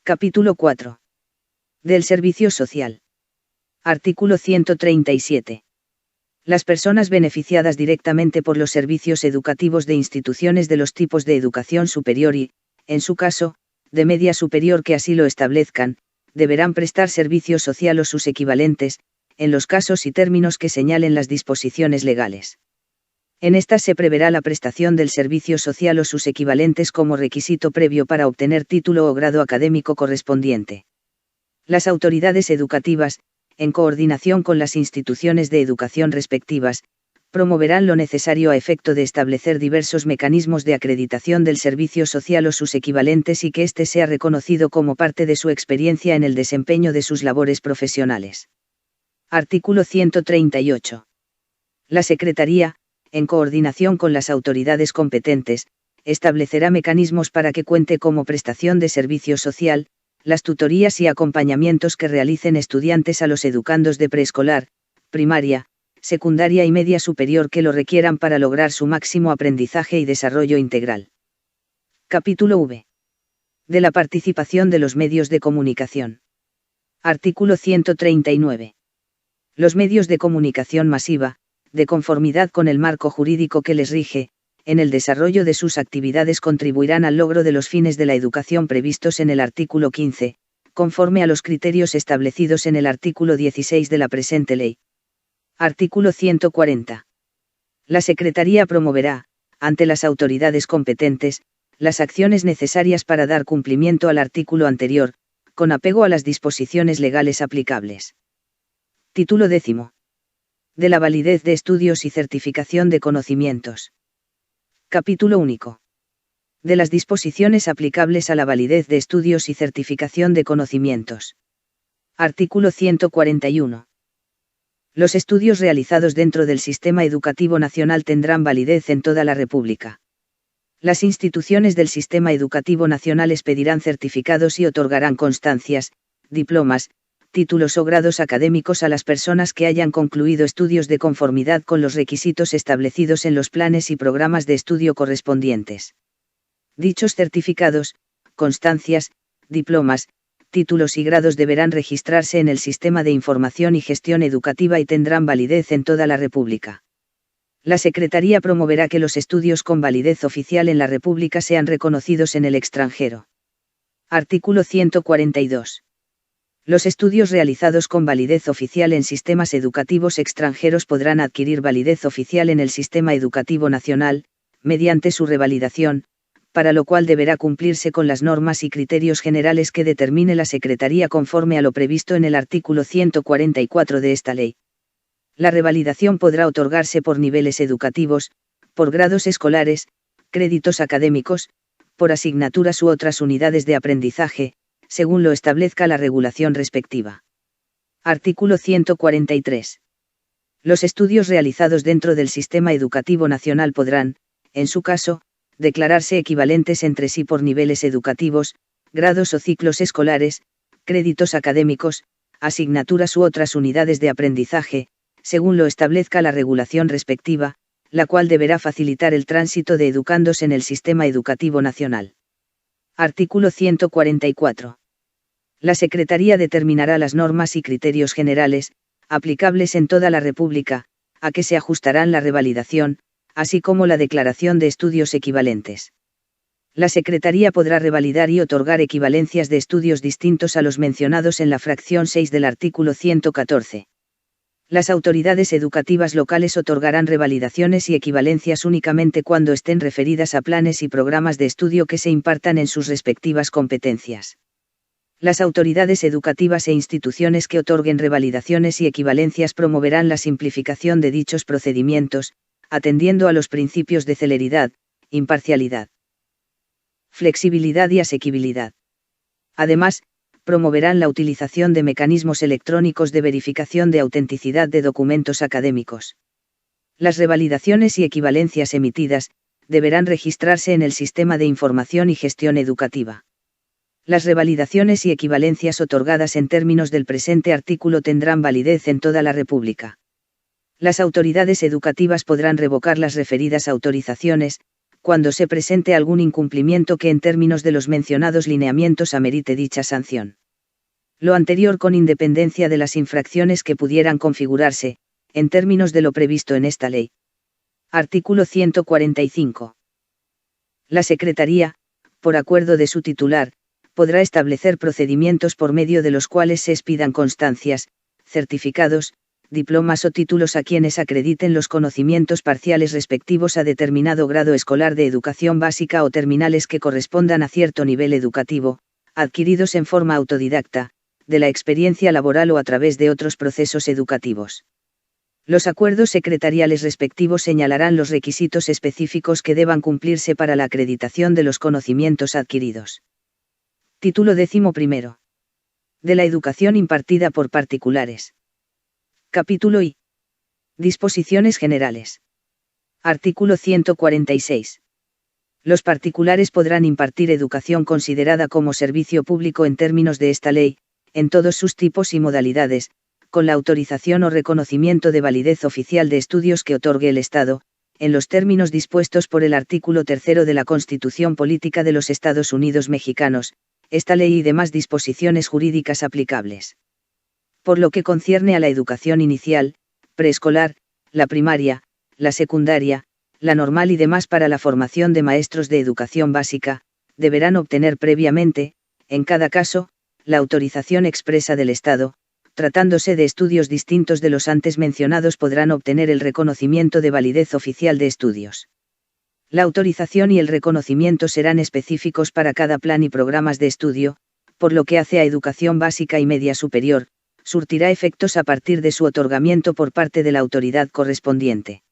Capítulo 4. Del servicio social. Artículo 137. Las personas beneficiadas directamente por los servicios educativos de instituciones de los tipos de educación superior y, en su caso, de media superior que así lo establezcan, deberán prestar servicio social o sus equivalentes, en los casos y términos que señalen las disposiciones legales. En estas se preverá la prestación del servicio social o sus equivalentes como requisito previo para obtener título o grado académico correspondiente. Las autoridades educativas, en coordinación con las instituciones de educación respectivas, promoverán lo necesario a efecto de establecer diversos mecanismos de acreditación del servicio social o sus equivalentes y que éste sea reconocido como parte de su experiencia en el desempeño de sus labores profesionales. Artículo 138. La Secretaría, en coordinación con las autoridades competentes, establecerá mecanismos para que cuente como prestación de servicio social, las tutorías y acompañamientos que realicen estudiantes a los educandos de preescolar, primaria, secundaria y media superior que lo requieran para lograr su máximo aprendizaje y desarrollo integral. Capítulo V. De la participación de los medios de comunicación. Artículo 139. Los medios de comunicación masiva, de conformidad con el marco jurídico que les rige, en el desarrollo de sus actividades contribuirán al logro de los fines de la educación previstos en el artículo 15, conforme a los criterios establecidos en el artículo 16 de la presente ley. Artículo 140. La Secretaría promoverá, ante las autoridades competentes, las acciones necesarias para dar cumplimiento al artículo anterior, con apego a las disposiciones legales aplicables. Título 10. De la validez de estudios y certificación de conocimientos. Capítulo único. De las disposiciones aplicables a la validez de estudios y certificación de conocimientos. Artículo 141. Los estudios realizados dentro del sistema educativo nacional tendrán validez en toda la República. Las instituciones del sistema educativo nacional expedirán certificados y otorgarán constancias, diplomas, títulos o grados académicos a las personas que hayan concluido estudios de conformidad con los requisitos establecidos en los planes y programas de estudio correspondientes. Dichos certificados, constancias, diplomas, títulos y grados deberán registrarse en el Sistema de Información y Gestión Educativa y tendrán validez en toda la República. La Secretaría promoverá que los estudios con validez oficial en la República sean reconocidos en el extranjero. Artículo 142. Los estudios realizados con validez oficial en sistemas educativos extranjeros podrán adquirir validez oficial en el sistema educativo nacional, mediante su revalidación, para lo cual deberá cumplirse con las normas y criterios generales que determine la Secretaría conforme a lo previsto en el artículo 144 de esta ley. La revalidación podrá otorgarse por niveles educativos, por grados escolares, créditos académicos, por asignaturas u otras unidades de aprendizaje, según lo establezca la regulación respectiva. Artículo 143. Los estudios realizados dentro del sistema educativo nacional podrán, en su caso, declararse equivalentes entre sí por niveles educativos, grados o ciclos escolares, créditos académicos, asignaturas u otras unidades de aprendizaje, según lo establezca la regulación respectiva, la cual deberá facilitar el tránsito de educandos en el sistema educativo nacional. Artículo 144. La Secretaría determinará las normas y criterios generales, aplicables en toda la República, a que se ajustarán la revalidación, así como la declaración de estudios equivalentes. La Secretaría podrá revalidar y otorgar equivalencias de estudios distintos a los mencionados en la fracción 6 del artículo 114. Las autoridades educativas locales otorgarán revalidaciones y equivalencias únicamente cuando estén referidas a planes y programas de estudio que se impartan en sus respectivas competencias. Las autoridades educativas e instituciones que otorguen revalidaciones y equivalencias promoverán la simplificación de dichos procedimientos, atendiendo a los principios de celeridad, imparcialidad, flexibilidad y asequibilidad. Además, promoverán la utilización de mecanismos electrónicos de verificación de autenticidad de documentos académicos. Las revalidaciones y equivalencias emitidas deberán registrarse en el Sistema de Información y Gestión Educativa. Las revalidaciones y equivalencias otorgadas en términos del presente artículo tendrán validez en toda la República. Las autoridades educativas podrán revocar las referidas autorizaciones, cuando se presente algún incumplimiento que en términos de los mencionados lineamientos amerite dicha sanción. Lo anterior con independencia de las infracciones que pudieran configurarse, en términos de lo previsto en esta ley. Artículo 145. La Secretaría, por acuerdo de su titular, podrá establecer procedimientos por medio de los cuales se expidan constancias, certificados, diplomas o títulos a quienes acrediten los conocimientos parciales respectivos a determinado grado escolar de educación básica o terminales que correspondan a cierto nivel educativo, adquiridos en forma autodidacta, de la experiencia laboral o a través de otros procesos educativos. Los acuerdos secretariales respectivos señalarán los requisitos específicos que deban cumplirse para la acreditación de los conocimientos adquiridos. Título 11. De la educación impartida por particulares. Capítulo I. Disposiciones generales. Artículo 146. Los particulares podrán impartir educación considerada como servicio público en términos de esta ley, en todos sus tipos y modalidades, con la autorización o reconocimiento de validez oficial de estudios que otorgue el Estado, en los términos dispuestos por el artículo 3 de la Constitución Política de los Estados Unidos Mexicanos, esta ley y demás disposiciones jurídicas aplicables. Por lo que concierne a la educación inicial, preescolar, la primaria, la secundaria, la normal y demás para la formación de maestros de educación básica, deberán obtener previamente, en cada caso, la autorización expresa del Estado. Tratándose de estudios distintos de los antes mencionados podrán obtener el reconocimiento de validez oficial de estudios. La autorización y el reconocimiento serán específicos para cada plan y programas de estudio, por lo que hace a educación básica y media superior, surtirá efectos a partir de su otorgamiento por parte de la autoridad correspondiente.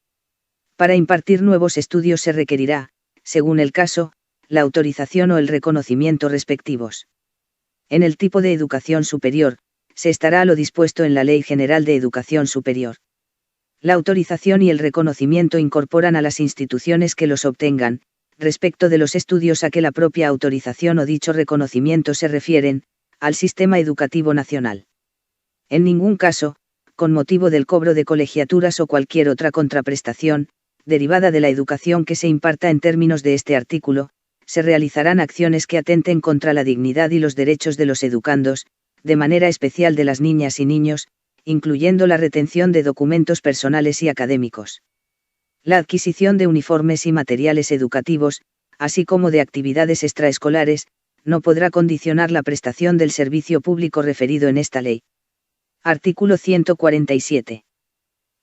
Para impartir nuevos estudios se requerirá, según el caso, la autorización o el reconocimiento respectivos. En el tipo de educación superior, se estará a lo dispuesto en la Ley General de Educación Superior. La autorización y el reconocimiento incorporan a las instituciones que los obtengan, respecto de los estudios a que la propia autorización o dicho reconocimiento se refieren, al sistema educativo nacional. En ningún caso, con motivo del cobro de colegiaturas o cualquier otra contraprestación, derivada de la educación que se imparta en términos de este artículo, se realizarán acciones que atenten contra la dignidad y los derechos de los educandos, de manera especial de las niñas y niños, incluyendo la retención de documentos personales y académicos. La adquisición de uniformes y materiales educativos, así como de actividades extraescolares, no podrá condicionar la prestación del servicio público referido en esta ley. Artículo 147.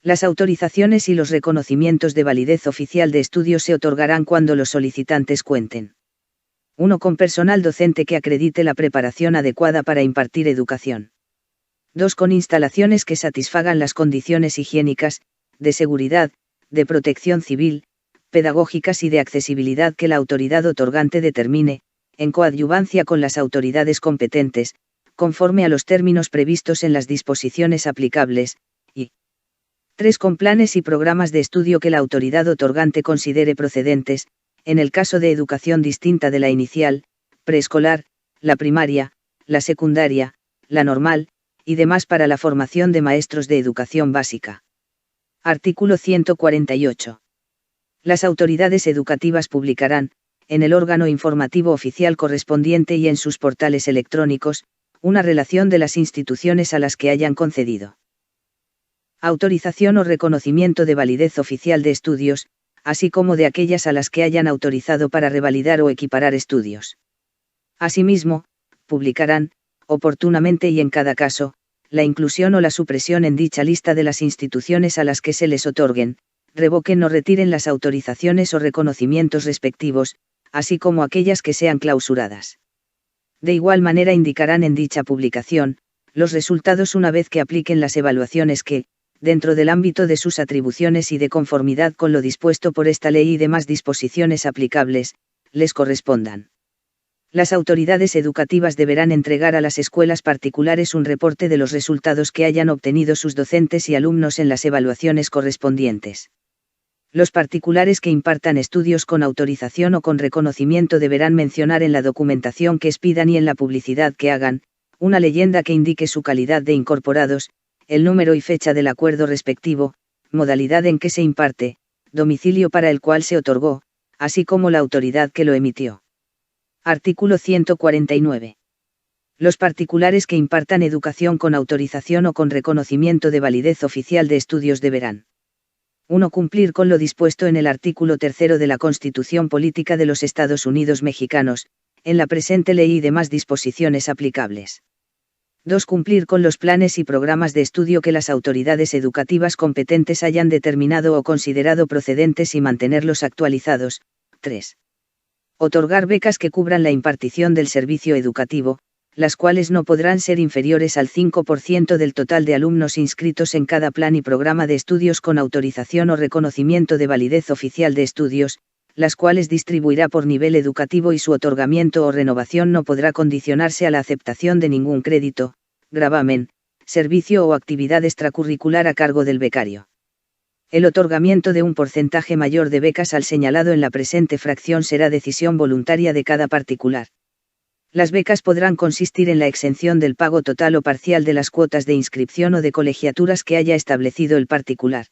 Las autorizaciones y los reconocimientos de validez oficial de estudios se otorgarán cuando los solicitantes cuenten: 1. Con personal docente que acredite la preparación adecuada para impartir educación. 2. Con instalaciones que satisfagan las condiciones higiénicas, de seguridad, de protección civil, pedagógicas y de accesibilidad que la autoridad otorgante determine, en coadyuvancia con las autoridades competentes, conforme a los términos previstos en las disposiciones aplicables, y 3. Con planes y programas de estudio que la autoridad otorgante considere procedentes, en el caso de educación distinta de la inicial, preescolar, la primaria, la secundaria, la normal, y demás para la formación de maestros de educación básica. Artículo 148. Las autoridades educativas publicarán, en el órgano informativo oficial correspondiente y en sus portales electrónicos, una relación de las instituciones a las que hayan concedido autorización o reconocimiento de validez oficial de estudios, así como de aquellas a las que hayan autorizado para revalidar o equiparar estudios. Asimismo, publicarán, oportunamente y en cada caso, la inclusión o la supresión en dicha lista de las instituciones a las que se les otorguen, revoquen o retiren las autorizaciones o reconocimientos respectivos, así como aquellas que sean clausuradas. De igual manera indicarán en dicha publicación, los resultados una vez que apliquen las evaluaciones que, dentro del ámbito de sus atribuciones y de conformidad con lo dispuesto por esta ley y demás disposiciones aplicables, les correspondan. Las autoridades educativas deberán entregar a las escuelas particulares un reporte de los resultados que hayan obtenido sus docentes y alumnos en las evaluaciones correspondientes. Los particulares que impartan estudios con autorización o con reconocimiento deberán mencionar en la documentación que expidan y en la publicidad que hagan, una leyenda que indique su calidad de incorporados, el número y fecha del acuerdo respectivo, modalidad en que se imparte, domicilio para el cual se otorgó, así como la autoridad que lo emitió. Artículo 149. Los particulares que impartan educación con autorización o con reconocimiento de validez oficial de estudios deberán: 1. Cumplir con lo dispuesto en el artículo 3 de la Constitución Política de los Estados Unidos Mexicanos, en la presente ley y demás disposiciones aplicables. 2. Cumplir con los planes y programas de estudio que las autoridades educativas competentes hayan determinado o considerado procedentes y mantenerlos actualizados. 3. Otorgar becas que cubran la impartición del servicio educativo, las cuales no podrán ser inferiores al 5% del total de alumnos inscritos en cada plan y programa de estudios con autorización o reconocimiento de validez oficial de estudios, las cuales distribuirá por nivel educativo y su otorgamiento o renovación no podrá condicionarse a la aceptación de ningún crédito, gravamen, servicio o actividad extracurricular a cargo del becario. El otorgamiento de un porcentaje mayor de becas al señalado en la presente fracción será decisión voluntaria de cada particular. Las becas podrán consistir en la exención del pago total o parcial de las cuotas de inscripción o de colegiaturas que haya establecido el particular.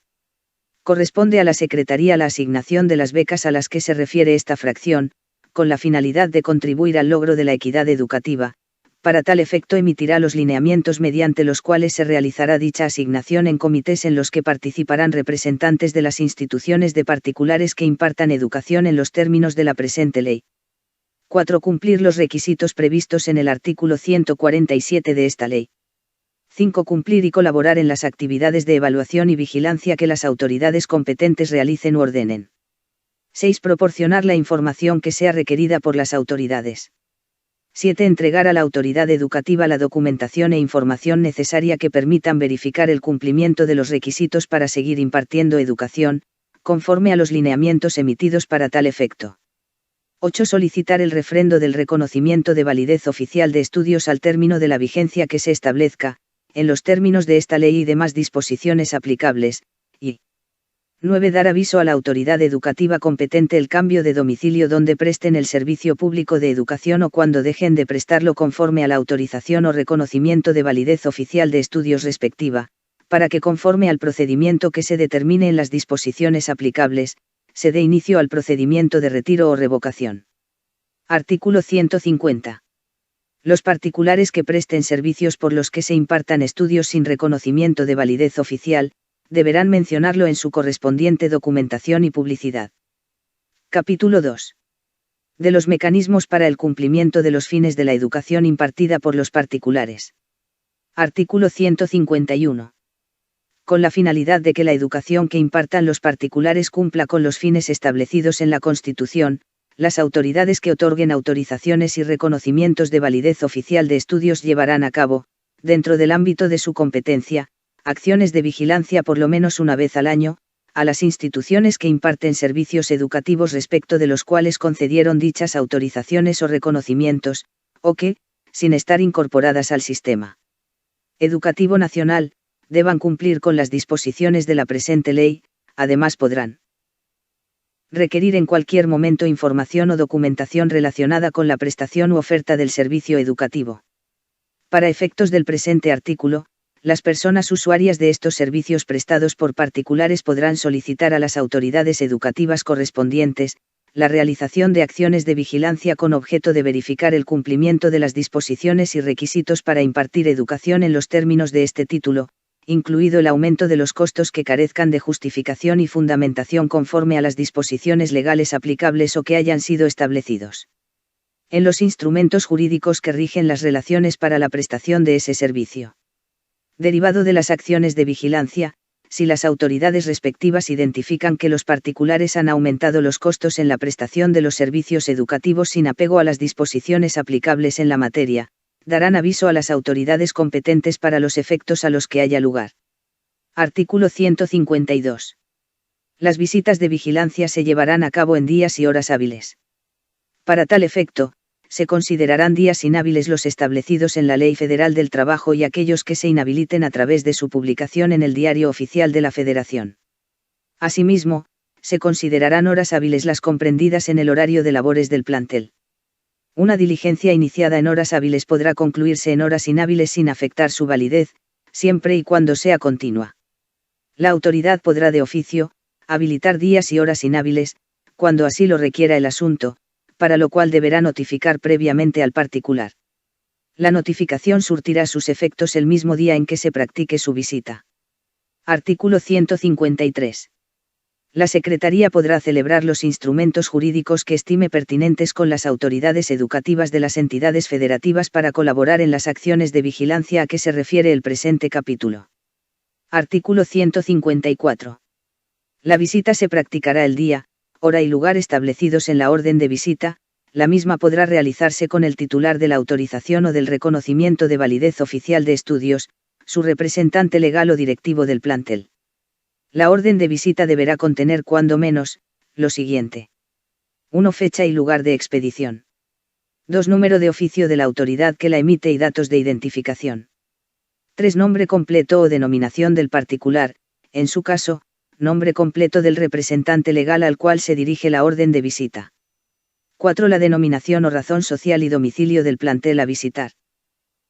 Corresponde a la Secretaría la asignación de las becas a las que se refiere esta fracción, con la finalidad de contribuir al logro de la equidad educativa. Para tal efecto emitirá los lineamientos mediante los cuales se realizará dicha asignación en comités en los que participarán representantes de las instituciones de particulares que impartan educación en los términos de la presente ley. 4. Cumplir los requisitos previstos en el artículo 147 de esta ley. 5. Cumplir y colaborar en las actividades de evaluación y vigilancia que las autoridades competentes realicen u ordenen. 6. Proporcionar la información que sea requerida por las autoridades. 7. Entregar a la autoridad educativa la documentación e información necesaria que permitan verificar el cumplimiento de los requisitos para seguir impartiendo educación, conforme a los lineamientos emitidos para tal efecto. 8. Solicitar el refrendo del reconocimiento de validez oficial de estudios al término de la vigencia que se establezca, en los términos de esta ley y demás disposiciones aplicables, y 9. Dar aviso a la autoridad educativa competente el cambio de domicilio donde presten el servicio público de educación o cuando dejen de prestarlo conforme a la autorización o reconocimiento de validez oficial de estudios respectiva, para que conforme al procedimiento que se determine en las disposiciones aplicables, se dé inicio al procedimiento de retiro o revocación. Artículo 150. Los particulares que presten servicios por los que se impartan estudios sin reconocimiento de validez oficial, deberán mencionarlo en su correspondiente documentación y publicidad. Capítulo 2. De los mecanismos para el cumplimiento de los fines de la educación impartida por los particulares. Artículo 151. Con la finalidad de que la educación que impartan los particulares cumpla con los fines establecidos en la Constitución, las autoridades que otorguen autorizaciones y reconocimientos de validez oficial de estudios llevarán a cabo, dentro del ámbito de su competencia, acciones de vigilancia por lo menos una vez al año, a las instituciones que imparten servicios educativos respecto de los cuales concedieron dichas autorizaciones o reconocimientos, o que, sin estar incorporadas al sistema educativo nacional, deban cumplir con las disposiciones de la presente ley. Además podrán requerir en cualquier momento información o documentación relacionada con la prestación u oferta del servicio educativo. Para efectos del presente artículo, las personas usuarias de estos servicios prestados por particulares podrán solicitar a las autoridades educativas correspondientes la realización de acciones de vigilancia con objeto de verificar el cumplimiento de las disposiciones y requisitos para impartir educación en los términos de este título, incluido el aumento de los costos que carezcan de justificación y fundamentación conforme a las disposiciones legales aplicables o que hayan sido establecidos en los instrumentos jurídicos que rigen las relaciones para la prestación de ese servicio. Derivado de las acciones de vigilancia, si las autoridades respectivas identifican que los particulares han aumentado los costos en la prestación de los servicios educativos sin apego a las disposiciones aplicables en la materia, darán aviso a las autoridades competentes para los efectos a los que haya lugar. Artículo 152. Las visitas de vigilancia se llevarán a cabo en días y horas hábiles. Para tal efecto, se considerarán días inhábiles los establecidos en la Ley Federal del Trabajo y aquellos que se inhabiliten a través de su publicación en el Diario Oficial de la Federación. Asimismo, se considerarán horas hábiles las comprendidas en el horario de labores del plantel. Una diligencia iniciada en horas hábiles podrá concluirse en horas inhábiles sin afectar su validez, siempre y cuando sea continua. La autoridad podrá de oficio habilitar días y horas inhábiles, cuando así lo requiera el asunto, para lo cual deberá notificar previamente al particular. La notificación surtirá sus efectos el mismo día en que se practique su visita. Artículo 153. La Secretaría podrá celebrar los instrumentos jurídicos que estime pertinentes con las autoridades educativas de las entidades federativas para colaborar en las acciones de vigilancia a que se refiere el presente capítulo. Artículo 154. La visita se practicará el día, hora y lugar establecidos en la orden de visita. La misma podrá realizarse con el titular de la autorización o del reconocimiento de validez oficial de estudios, su representante legal o directivo del plantel. La orden de visita deberá contener cuando menos, lo siguiente. 1. Fecha y lugar de expedición. 2. Número de oficio de la autoridad que la emite y datos de identificación. 3. Nombre completo o denominación del particular, en su caso, nombre completo del representante legal al cual se dirige la orden de visita. 4. La denominación o razón social y domicilio del plantel a visitar.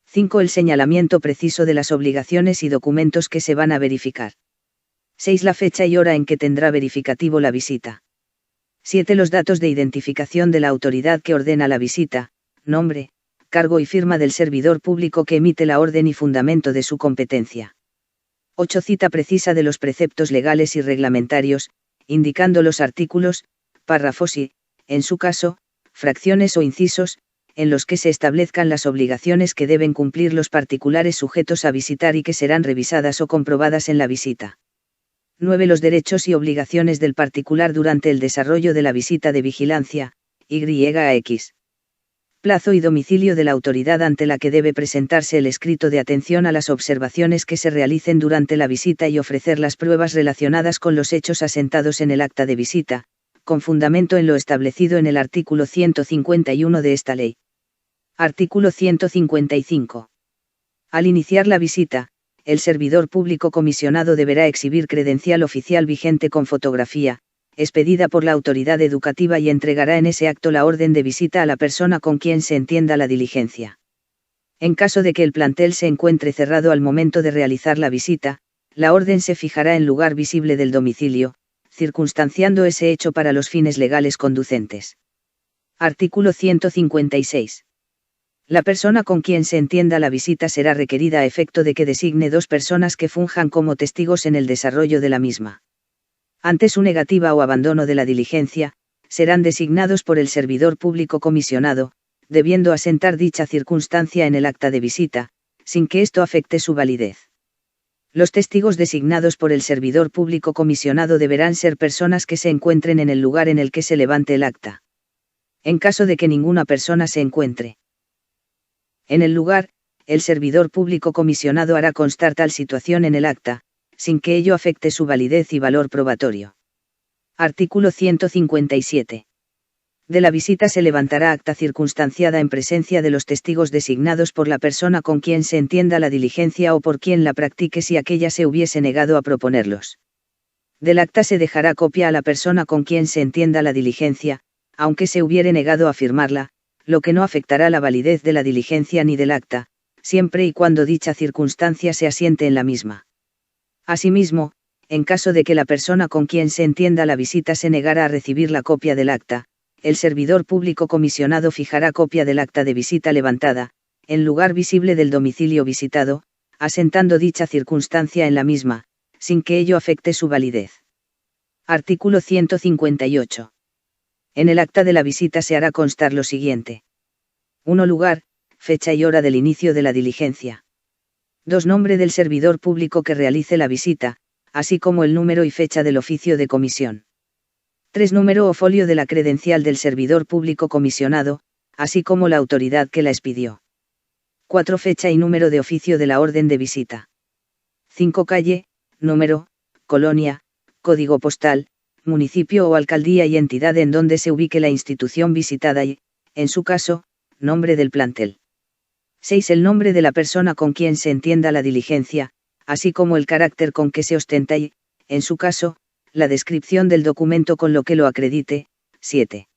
5. El señalamiento preciso de las obligaciones y documentos que se van a verificar. 6. La fecha y hora en que tendrá verificativo la visita. 7. Los datos de identificación de la autoridad que ordena la visita, nombre, cargo y firma del servidor público que emite la orden y fundamento de su competencia. 8. Cita precisa de los preceptos legales y reglamentarios, indicando los artículos, párrafos y, en su caso, fracciones o incisos, en los que se establezcan las obligaciones que deben cumplir los particulares sujetos a visitar y que serán revisadas o comprobadas en la visita. 9. Los derechos y obligaciones del particular durante el desarrollo de la visita de vigilancia, YX. Plazo y domicilio de la autoridad ante la que debe presentarse el escrito de atención a las observaciones que se realicen durante la visita y ofrecer las pruebas relacionadas con los hechos asentados en el acta de visita, con fundamento en lo establecido en el artículo 151 de esta ley. Artículo 155. Al iniciar la visita, el servidor público comisionado deberá exhibir credencial oficial vigente con fotografía, expedida por la autoridad educativa y entregará en ese acto la orden de visita a la persona con quien se entienda la diligencia. En caso de que el plantel se encuentre cerrado al momento de realizar la visita, la orden se fijará en lugar visible del domicilio, circunstanciando ese hecho para los fines legales conducentes. Artículo 156. La persona con quien se entienda la visita será requerida a efecto de que designe 2 personas que funjan como testigos en el desarrollo de la misma. Ante su negativa o abandono de la diligencia, serán designados por el servidor público comisionado, debiendo asentar dicha circunstancia en el acta de visita, sin que esto afecte su validez. Los testigos designados por el servidor público comisionado deberán ser personas que se encuentren en el lugar en el que se levante el acta. En caso de que ninguna persona se encuentre en el lugar, el servidor público comisionado hará constar tal situación en el acta, sin que ello afecte su validez y valor probatorio. Artículo 157. De la visita se levantará acta circunstanciada en presencia de los testigos designados por la persona con quien se entienda la diligencia o por quien la practique si aquella se hubiese negado a proponerlos. Del acta se dejará copia a la persona con quien se entienda la diligencia, aunque se hubiere negado a firmarla, lo que no afectará la validez de la diligencia ni del acta, siempre y cuando dicha circunstancia se asiente en la misma. Asimismo, en caso de que la persona con quien se entienda la visita se negara a recibir la copia del acta, el servidor público comisionado fijará copia del acta de visita levantada, en lugar visible del domicilio visitado, asentando dicha circunstancia en la misma, sin que ello afecte su validez. Artículo 158. En el acta de la visita se hará constar lo siguiente. 1. Lugar, fecha y hora del inicio de la diligencia. 2. Nombre del servidor público que realice la visita, así como el número y fecha del oficio de comisión. 3. Número o folio de la credencial del servidor público comisionado, así como la autoridad que la expidió. 4. Fecha y número de oficio de la orden de visita. 5. Calle, número, colonia, código postal, municipio o alcaldía y entidad en donde se ubique la institución visitada y, en su caso, nombre del plantel. 6. El nombre de la persona con quien se entienda la diligencia, así como el carácter con que se ostenta y, en su caso, la descripción del documento con lo que lo acredite. 7.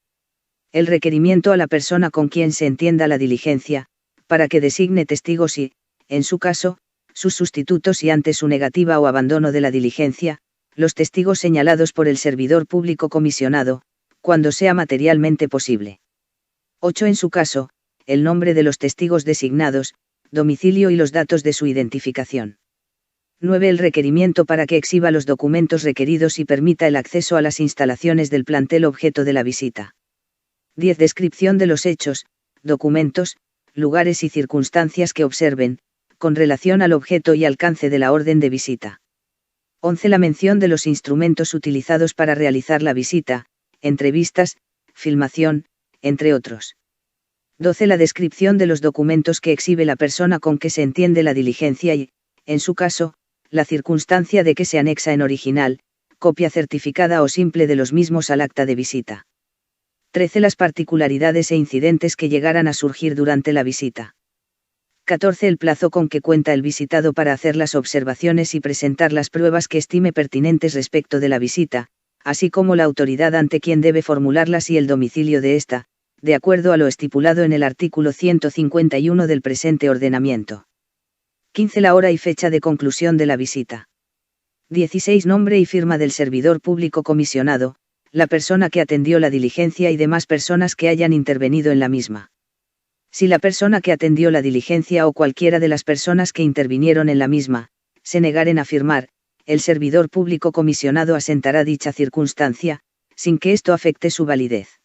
El requerimiento a la persona con quien se entienda la diligencia, para que designe testigos y, en su caso, sus sustitutos y ante su negativa o abandono de la diligencia, los testigos señalados por el servidor público comisionado, cuando sea materialmente posible. 8. En su caso, el nombre de los testigos designados, domicilio y los datos de su identificación. 9. El requerimiento para que exhiba los documentos requeridos y permita el acceso a las instalaciones del plantel objeto de la visita. 10. Descripción de los hechos, documentos, lugares y circunstancias que observen, con relación al objeto y alcance de la orden de visita. 11. La mención de los instrumentos utilizados para realizar la visita, entrevistas, filmación, entre otros. 12. La descripción de los documentos que exhibe la persona con que se entiende la diligencia y, en su caso, la circunstancia de que se anexa en original, copia certificada o simple de los mismos al acta de visita. 13. Las particularidades e incidentes que llegaran a surgir durante la visita. 14. El plazo con que cuenta el visitado para hacer las observaciones y presentar las pruebas que estime pertinentes respecto de la visita, así como la autoridad ante quien debe formularlas y el domicilio de ésta, de acuerdo a lo estipulado en el artículo 151 del presente ordenamiento. 15. La hora y fecha de conclusión de la visita. 16. Nombre y firma del servidor público comisionado, la persona que atendió la diligencia y demás personas que hayan intervenido en la misma. Si la persona que atendió la diligencia o cualquiera de las personas que intervinieron en la misma, se negaren a firmar, el servidor público comisionado asentará dicha circunstancia, sin que esto afecte su validez.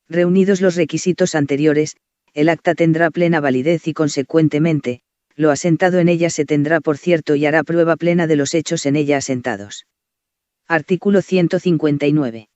Reunidos los requisitos anteriores, el acta tendrá plena validez y consecuentemente, lo asentado en ella se tendrá por cierto y hará prueba plena de los hechos en ella asentados. Artículo 159.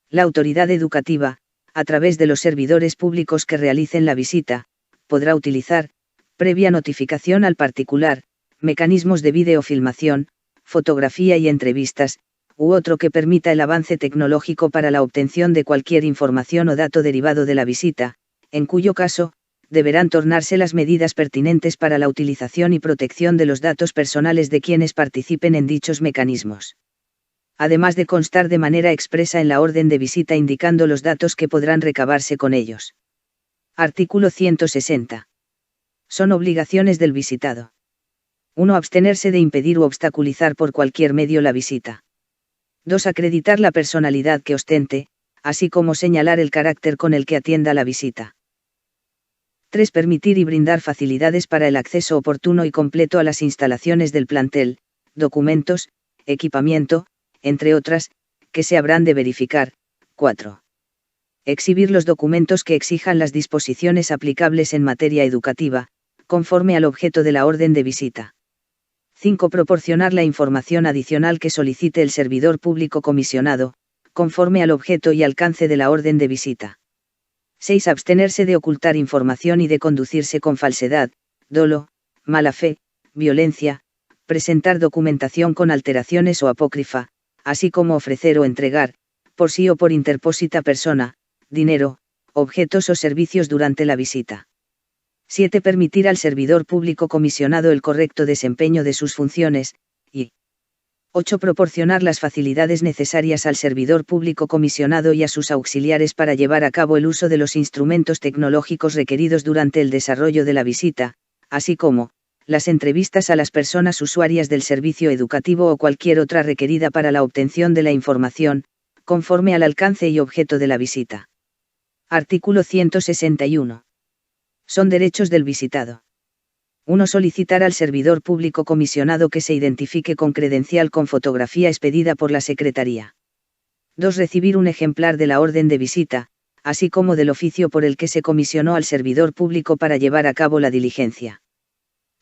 La autoridad educativa, a través de los servidores públicos que realicen la visita, podrá utilizar, previa notificación al particular, mecanismos de videofilmación, fotografía y entrevistas, u otro que permita el avance tecnológico para la obtención de cualquier información o dato derivado de la visita, en cuyo caso, deberán tornarse las medidas pertinentes para la utilización y protección de los datos personales de quienes participen en dichos mecanismos. Además de constar de manera expresa en la orden de visita indicando los datos que podrán recabarse con ellos. Artículo 160. Son obligaciones del visitado. 1. Abstenerse de impedir u obstaculizar por cualquier medio la visita. 2. Acreditar la personalidad que ostente, así como señalar el carácter con el que atienda la visita. 3. Permitir y brindar facilidades para el acceso oportuno y completo a las instalaciones del plantel, documentos, equipamiento, entre otras, que se habrán de verificar. 4. Exhibir los documentos que exijan las disposiciones aplicables en materia educativa, conforme al objeto de la orden de visita. 5. Proporcionar la información adicional que solicite el servidor público comisionado, conforme al objeto y alcance de la orden de visita. 6. Abstenerse de ocultar información y de conducirse con falsedad, dolo, mala fe, violencia, presentar documentación con alteraciones o apócrifa, así como ofrecer o entregar, por sí o por interpósita persona, dinero, objetos o servicios durante la visita. 7. Permitir al servidor público comisionado el correcto desempeño de sus funciones, y 8. Proporcionar las facilidades necesarias al servidor público comisionado y a sus auxiliares para llevar a cabo el uso de los instrumentos tecnológicos requeridos durante el desarrollo de la visita, así como, las entrevistas a las personas usuarias del servicio educativo o cualquier otra requerida para la obtención de la información, conforme al alcance y objeto de la visita. Artículo 161. Son derechos del visitado. 1. Solicitar al servidor público comisionado que se identifique con credencial con fotografía expedida por la Secretaría. 2. Recibir un ejemplar de la orden de visita, así como del oficio por el que se comisionó al servidor público para llevar a cabo la diligencia.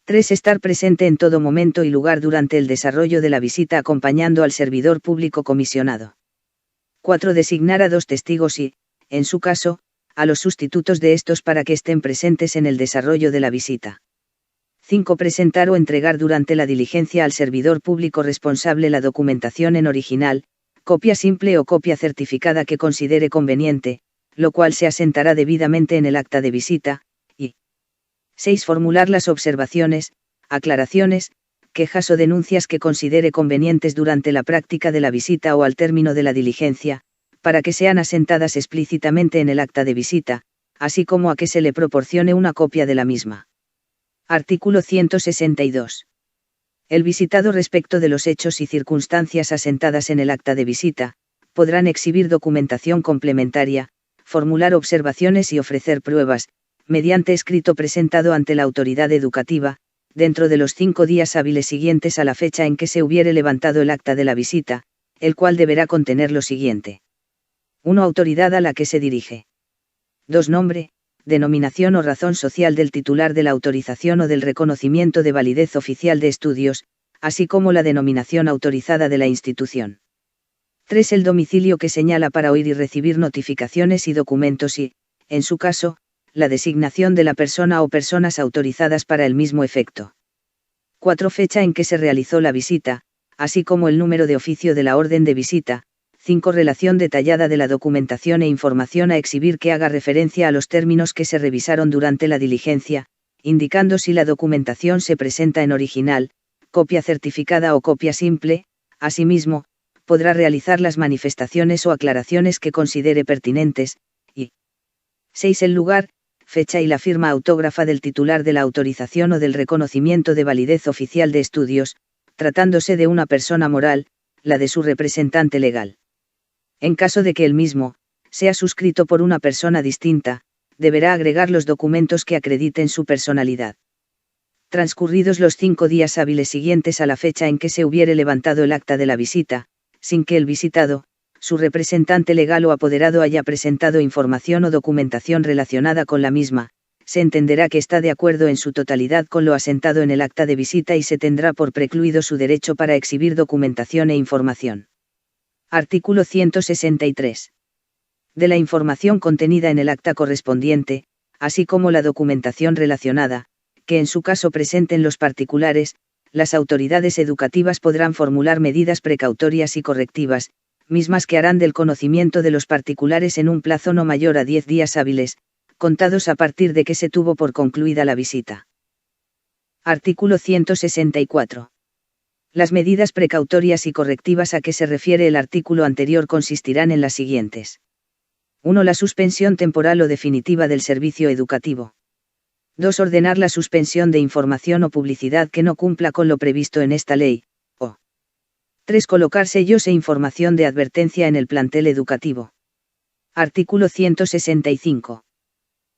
3. Estar presente en todo momento y lugar durante el desarrollo de la visita acompañando al servidor público comisionado. 4. Designar a 2 testigos y, en su caso, a los sustitutos de estos para que estén presentes en el desarrollo de la visita. 5. Presentar o entregar durante la diligencia al servidor público responsable la documentación en original, copia simple o copia certificada que considere conveniente, lo cual se asentará debidamente en el acta de visita, y 6. Formular las observaciones, aclaraciones, quejas o denuncias que considere convenientes durante la práctica de la visita o al término de la diligencia, para que sean asentadas explícitamente en el acta de visita, así como a que se le proporcione una copia de la misma. Artículo 162. El visitado respecto de los hechos y circunstancias asentadas en el acta de visita, podrán exhibir documentación complementaria, formular observaciones y ofrecer pruebas, mediante escrito presentado ante la autoridad educativa, dentro de los 5 días hábiles siguientes a la fecha en que se hubiere levantado el acta de la visita, el cual deberá contener lo siguiente. 1. Autoridad a la que se dirige. 2. Nombre, denominación o razón social del titular de la autorización o del reconocimiento de validez oficial de estudios, así como la denominación autorizada de la institución. 3. El domicilio que señala para oír y recibir notificaciones y documentos y, en su caso, la designación de la persona o personas autorizadas para el mismo efecto. 4. Fecha en que se realizó la visita, así como el número de oficio de la orden de visita. 5. Relación detallada de la documentación e información a exhibir que haga referencia a los términos que se revisaron durante la diligencia, indicando si la documentación se presenta en original, copia certificada o copia simple. Asimismo, podrá realizar las manifestaciones o aclaraciones que considere pertinentes. Y 6. El lugar, fecha y la firma autógrafa del titular de la autorización o del reconocimiento de validez oficial de estudios, tratándose de una persona moral, la de su representante legal. En caso de que el mismo sea suscrito por una persona distinta, deberá agregar los documentos que acrediten su personalidad. Transcurridos los 5 días hábiles siguientes a la fecha en que se hubiere levantado el acta de la visita, sin que el visitado, su representante legal o apoderado haya presentado información o documentación relacionada con la misma, se entenderá que está de acuerdo en su totalidad con lo asentado en el acta de visita y se tendrá por precluido su derecho para exhibir documentación e información. Artículo 163. De la información contenida en el acta correspondiente, así como la documentación relacionada, que en su caso presenten los particulares, las autoridades educativas podrán formular medidas precautorias y correctivas, mismas que harán del conocimiento de los particulares en un plazo no mayor a 10 días hábiles, contados a partir de que se tuvo por concluida la visita. Artículo 164. Las medidas precautorias y correctivas a que se refiere el artículo anterior consistirán en las siguientes. 1. La suspensión temporal o definitiva del servicio educativo. 2. Ordenar la suspensión de información o publicidad que no cumpla con lo previsto en esta ley, o 3. Colocar sellos e información de advertencia en el plantel educativo. Artículo 165.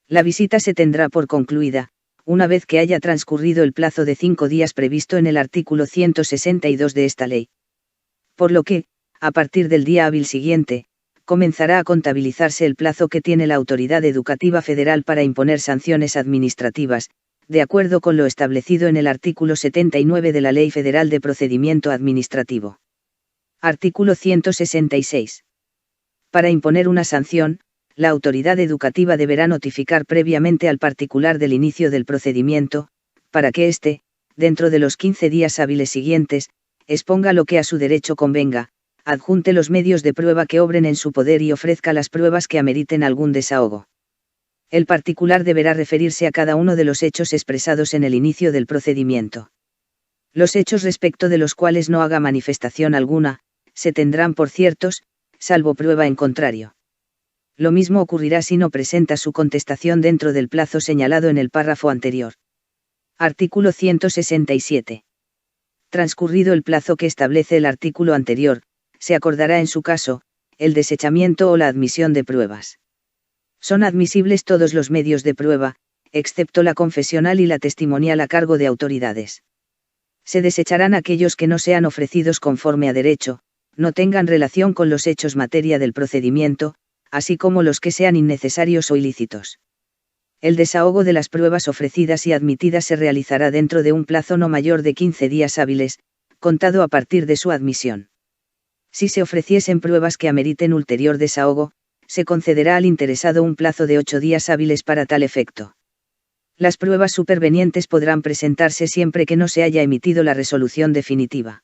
La visita se tendrá por concluida, una vez que haya transcurrido el plazo de 5 días previsto en el artículo 162 de esta ley. Por lo que, a partir del día hábil siguiente, comenzará a contabilizarse el plazo que tiene la autoridad educativa federal para imponer sanciones administrativas, de acuerdo con lo establecido en el artículo 79 de la Ley Federal de Procedimiento Administrativo. Artículo 166. Para imponer una sanción, la autoridad educativa deberá notificar previamente al particular del inicio del procedimiento, para que éste, dentro de los 15 días hábiles siguientes, exponga lo que a su derecho convenga, adjunte los medios de prueba que obren en su poder y ofrezca las pruebas que ameriten algún desahogo. El particular deberá referirse a cada uno de los hechos expresados en el inicio del procedimiento. Los hechos respecto de los cuales no haga manifestación alguna, se tendrán por ciertos, salvo prueba en contrario. Lo mismo ocurrirá si no presenta su contestación dentro del plazo señalado en el párrafo anterior. Artículo 167. Transcurrido el plazo que establece el artículo anterior, se acordará en su caso, el desechamiento o la admisión de pruebas. Son admisibles todos los medios de prueba, excepto la confesional y la testimonial a cargo de autoridades. Se desecharán aquellos que no sean ofrecidos conforme a derecho, no tengan relación con los hechos materia del procedimiento, así como los que sean innecesarios o ilícitos. El desahogo de las pruebas ofrecidas y admitidas se realizará dentro de un plazo no mayor de 15 días hábiles, contado a partir de su admisión. Si se ofreciesen pruebas que ameriten ulterior desahogo, se concederá al interesado un plazo de 8 días hábiles para tal efecto. Las pruebas supervenientes podrán presentarse siempre que no se haya emitido la resolución definitiva.